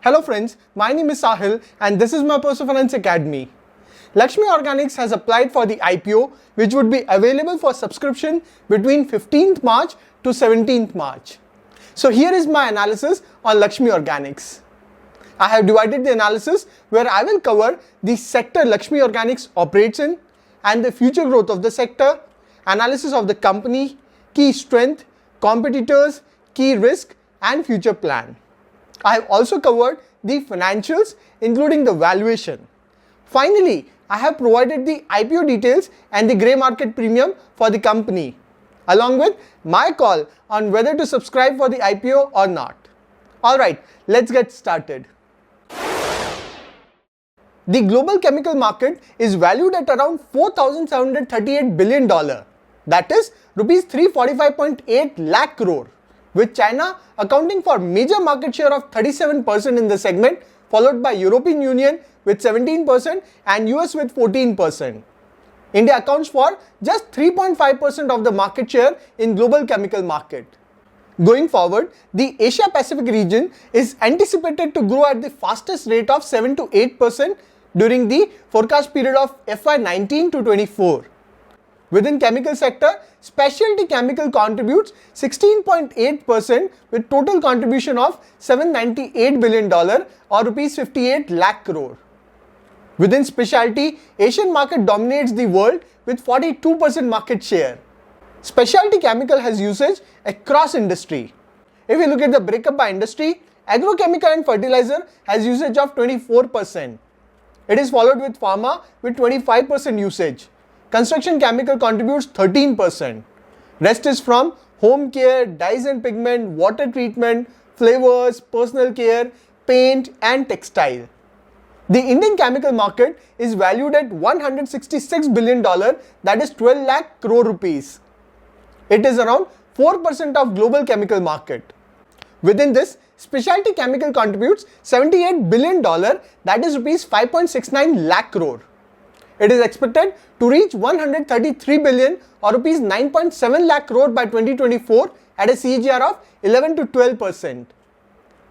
Hello friends, my name is Sahil and this is my Personal Finance Academy. Laxmi Organics has applied for the IPO which would be available for subscription between 15th March to 17th March. So here is my analysis on Laxmi Organics. I have divided the analysis where I will cover the sector Laxmi Organics operates in and the future growth of the sector, analysis of the company, key strength, competitors, key risk and future plan. I have also covered the financials including the valuation. Finally, I have provided the IPO details and the grey market premium for the company, along with my call on whether to subscribe for the IPO or not. Alright, let's get started. The global chemical market is valued at around $4,738 billion, that is rupees 345.8 lakh crore, with China accounting for major market share of 37% in the segment, followed by European Union with 17% and US with 14%. India accounts for just 3.5% of the market share in global chemical market. Going forward, the Asia Pacific region is anticipated to grow at the fastest rate of 7 to 8% during the forecast period of FY19 to 24. Within chemical sector, specialty chemical contributes 16.8% with total contribution of $798 billion or rupees 58 lakh crore. Within specialty, Asian market dominates the world with 42% market share. Specialty chemical has usage across industry. If we look at the breakup by industry, agrochemical and fertilizer has usage of 24%. It is followed with pharma with 25% usage. Construction chemical contributes 13%. Rest is from home care, dyes and pigment, water treatment, flavors, personal care, paint and textile. The Indian chemical market is valued at $166 billion, that is 12 lakh crore rupees. It is around 4% of global chemical market. Within this, specialty chemical contributes $78 billion, that is rupees 5.69 lakh crore. It is expected to reach 133 billion or rupees 9.7 lakh crore by 2024 at a CAGR of 11 to 12%.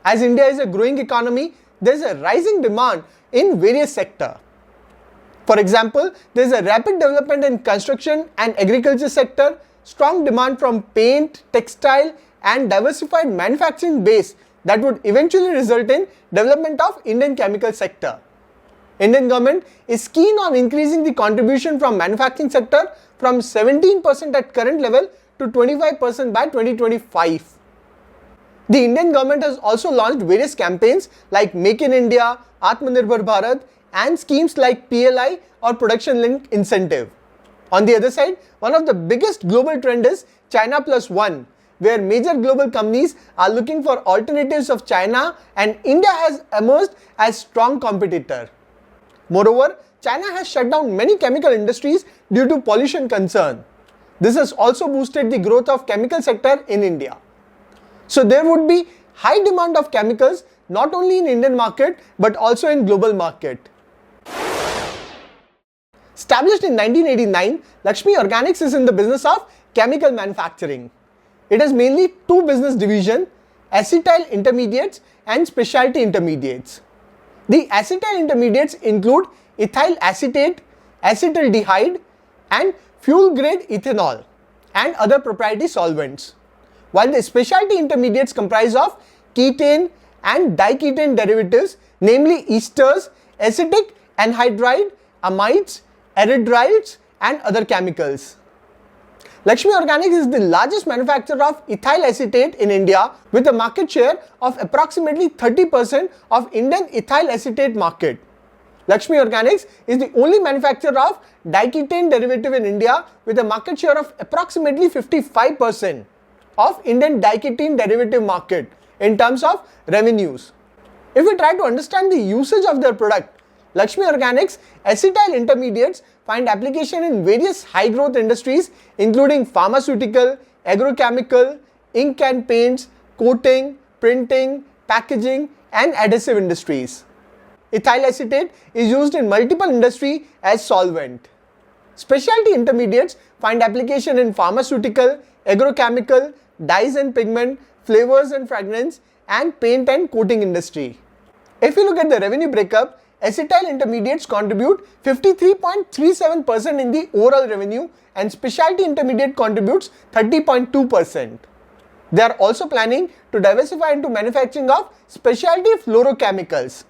As India is a growing economy, there is a rising demand in various sectors. For example, there is a rapid development in construction and agriculture sector, strong demand from paint, textile and diversified manufacturing base that would eventually result in development of Indian chemical sector. Indian government is keen on increasing the contribution from manufacturing sector from 17% at current level to 25% by 2025. The Indian government has also launched various campaigns like Make in India, Atmanirbhar Bharat and schemes like PLI or Production Linked Incentive. On the other side, one of the biggest global trend is China Plus One, where major global companies are looking for alternatives of China and India has emerged as strong competitor. Moreover, China has shut down many chemical industries due to pollution concern. This has also boosted the growth of chemical sector in India. So there would be high demand of chemicals not only in Indian market but also in global market. Established in 1989, Laxmi Organics is in the business of chemical manufacturing. It has mainly two business divisions, acetyl intermediates and specialty intermediates. The acetyl intermediates include ethyl acetate, acetaldehyde and fuel grade ethanol and other proprietary solvents. While the specialty intermediates comprise of ketane and diketane derivatives, namely esters, acetic anhydride, amides, erythrites and other chemicals. Laxmi Organics is the largest manufacturer of ethyl acetate in India with a market share of approximately 30% of Indian ethyl acetate market. Laxmi Organics is the only manufacturer of diketane derivative in India with a market share of approximately 55% of Indian diketane derivative market in terms of revenues. If we try to understand the usage of their product, Laxmi Organics acetyl intermediates find application in various high growth industries including pharmaceutical, agrochemical, ink and paints, coating, printing, packaging and adhesive industries. Ethyl acetate is used in multiple industries as solvent. Specialty intermediates find application in pharmaceutical, agrochemical, dyes and pigment, flavors and fragrance, and paint and coating industry. If you look at the revenue breakup, acetyl intermediates contribute 53.37% in the overall revenue and specialty intermediate contributes 30.2%. They are also planning to diversify into manufacturing of specialty fluorochemicals.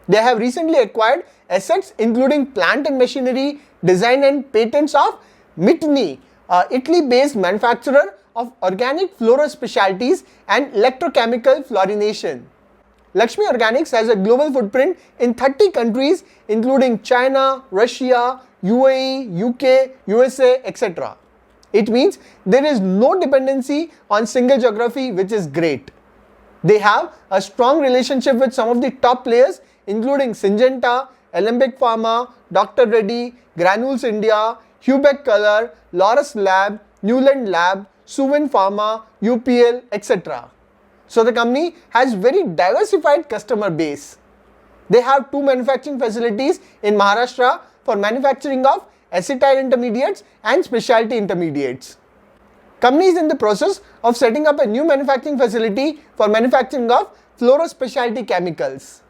They have recently acquired assets including plant and machinery, design and patents of Miteni, Italy-based manufacturer of organic fluorospecialties and electrochemical fluorination. Laxmi Organics has a global footprint in 30 countries including China, Russia, UAE, UK, USA, etc. It means there is no dependency on single geography, which is great. They have a strong relationship with some of the top players including Syngenta, Alembic Pharma, Dr. Reddy, Granules India, Hubeck Color, Laurus Lab, Newland Lab, Suven Pharma, UPL, etc. So the company has very diversified customer base. They have 2 manufacturing facilities in Maharashtra for manufacturing of acetyl intermediates and specialty intermediates. Company is in the process of setting up a new manufacturing facility for manufacturing of fluorospecialty chemicals.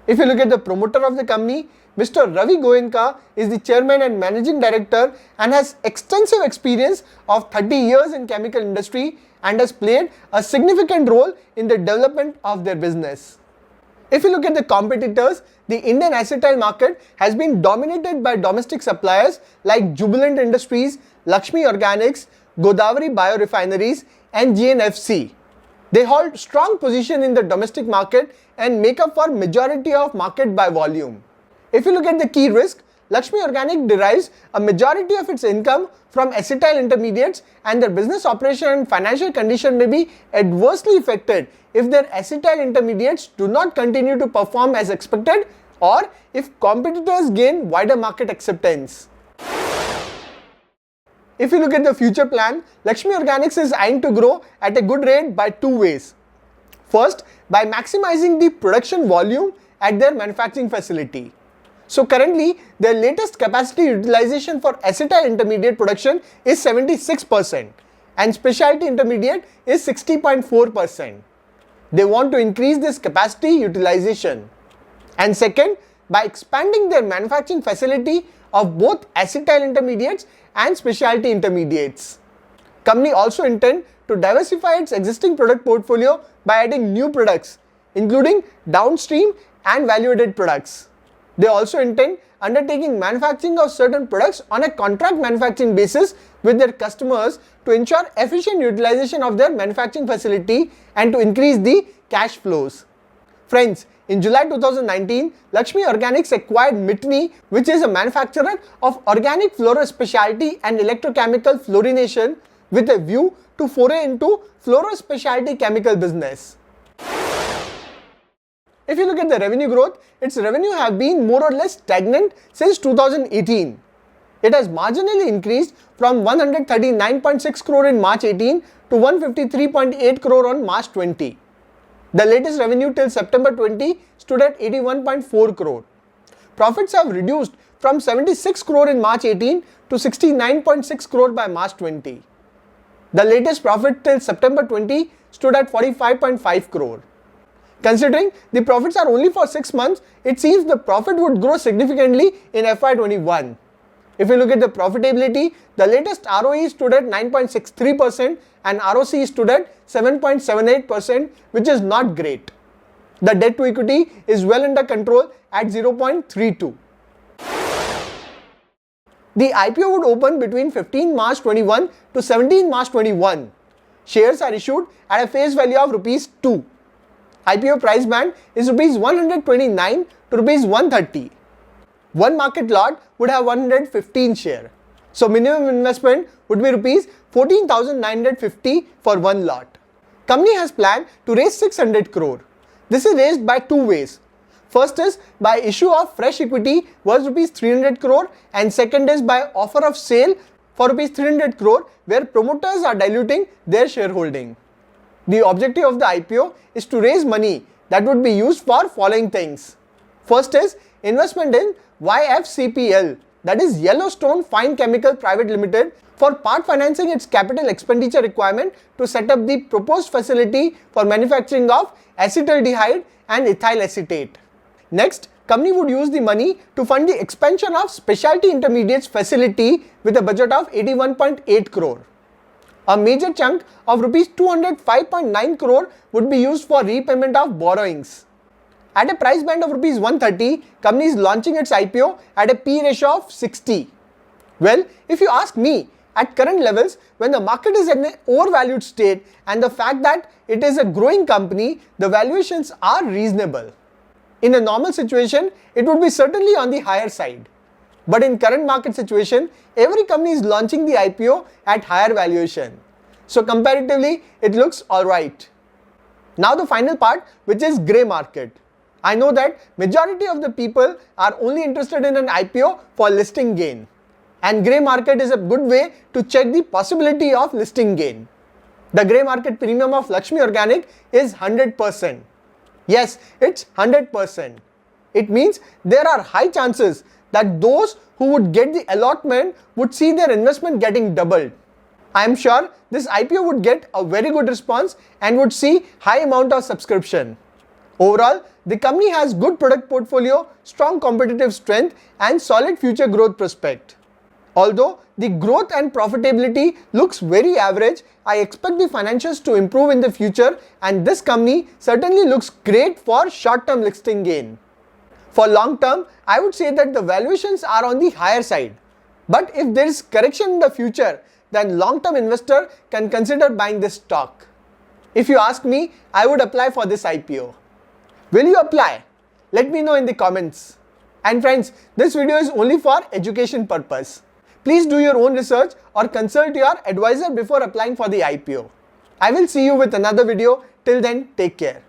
If you look at the promoter of the company, Mr. Ravi Goenka is the chairman and managing director and has extensive experience of 30 years in chemical industry and has played a significant role in the development of their business. If you look at the competitors, the Indian acetyl market has been dominated by domestic suppliers like Jubilant Industries, Laxmi Organics, Godavari Biorefineries and GNFC. They hold strong position in the domestic market and make up for majority of market by volume. If you look at the key risk, Laxmi Organic derives a majority of its income from acetyl intermediates and their business operation and financial condition may be adversely affected if their acetyl intermediates do not continue to perform as expected or if competitors gain wider market acceptance. If you look at the future plan, Laxmi Organics is eyeing to grow at a good rate by 2 ways. First, by maximizing the production volume at their manufacturing facility. So currently, their latest capacity utilization for acetyl intermediate production is 76% and specialty intermediate is 60.4%. They want to increase this capacity utilization. And second, by expanding their manufacturing facility of both acetyl intermediates and specialty intermediates. Company also intend to diversify its existing product portfolio by adding new products, including downstream and value-added products. They also intend undertaking manufacturing of certain products on a contract manufacturing basis with their customers to ensure efficient utilization of their manufacturing facility and to increase the cash flows. Friends, in July 2019, Laxmi Organics acquired Miteni, which is a manufacturer of organic fluorospecialty and electrochemical fluorination with a view to foray into fluorospecialty chemical business. If you look at the revenue growth, its revenue have been more or less stagnant since 2018. It has marginally increased from 139.6 crore in March 18 to 153.8 crore on March 20. The latest revenue till September 20 stood at 81.4 crore. Profits have reduced from 76 crore in March 18 to 69.6 crore by March 20. The latest profit till September 20 stood at 45.5 crore. Considering the profits are only for 6 months, it seems the profit would grow significantly in FY21. If you look at the profitability, the latest ROE stood at 9.63% and ROC stood at 7.78%, which is not great. The debt to equity is well under control at 0.32. The IPO would open between 15 March 21 to 17 March 21. Shares are issued at a face value of Rs 2. IPO price band is Rs 129 to Rs 130. One market lot would have 115 share. So minimum investment would be Rs 14,950 for one lot. Company has planned to raise 600 crore. This is raised by 2 ways. First is by issue of fresh equity worth Rs 300 crore and second is by offer of sale for Rs 300 crore where promoters are diluting their shareholding. The objective of the IPO is to raise money that would be used for following things. First is investment in YFCPL, that is Yellowstone Fine Chemical Private Limited, for part financing its capital expenditure requirement to set up the proposed facility for manufacturing of acetaldehyde and ethyl acetate. Next, company would use the money to fund the expansion of specialty intermediates facility with a budget of 81.8 crore. A major chunk of rupees 205.9 crore would be used for repayment of borrowings. At a price band of rupees 130, company is launching its IPO at a P ratio of 60. Well, if you ask me, at current levels, when the market is in an overvalued state and the fact that it is a growing company, the valuations are reasonable. In a normal situation, it would be certainly on the higher side. But in current market situation, every company is launching the IPO at higher valuation. So comparatively, it looks alright. Now the final part, which is grey market. I know that majority of the people are only interested in an IPO for listing gain. And grey market is a good way to check the possibility of listing gain. The grey market premium of Laxmi Organic is 100%. Yes, it's 100%. It means there are high chances that those who would get the allotment would see their investment getting doubled. I am sure this IPO would get a very good response and would see high amount of subscription. Overall, the company has good product portfolio, strong competitive strength and solid future growth prospect. Although the growth and profitability looks very average, I expect the financials to improve in the future and this company certainly looks great for short-term listing gain. For long term, I would say that the valuations are on the higher side. But if there is correction in the future, then long-term investor can consider buying this stock. If you ask me, I would apply for this IPO. Will you apply? Let me know in the comments. And friends, this video is only for education purpose. Please do your own research or consult your advisor before applying for the IPO. I will see you with another video. Till then, take care.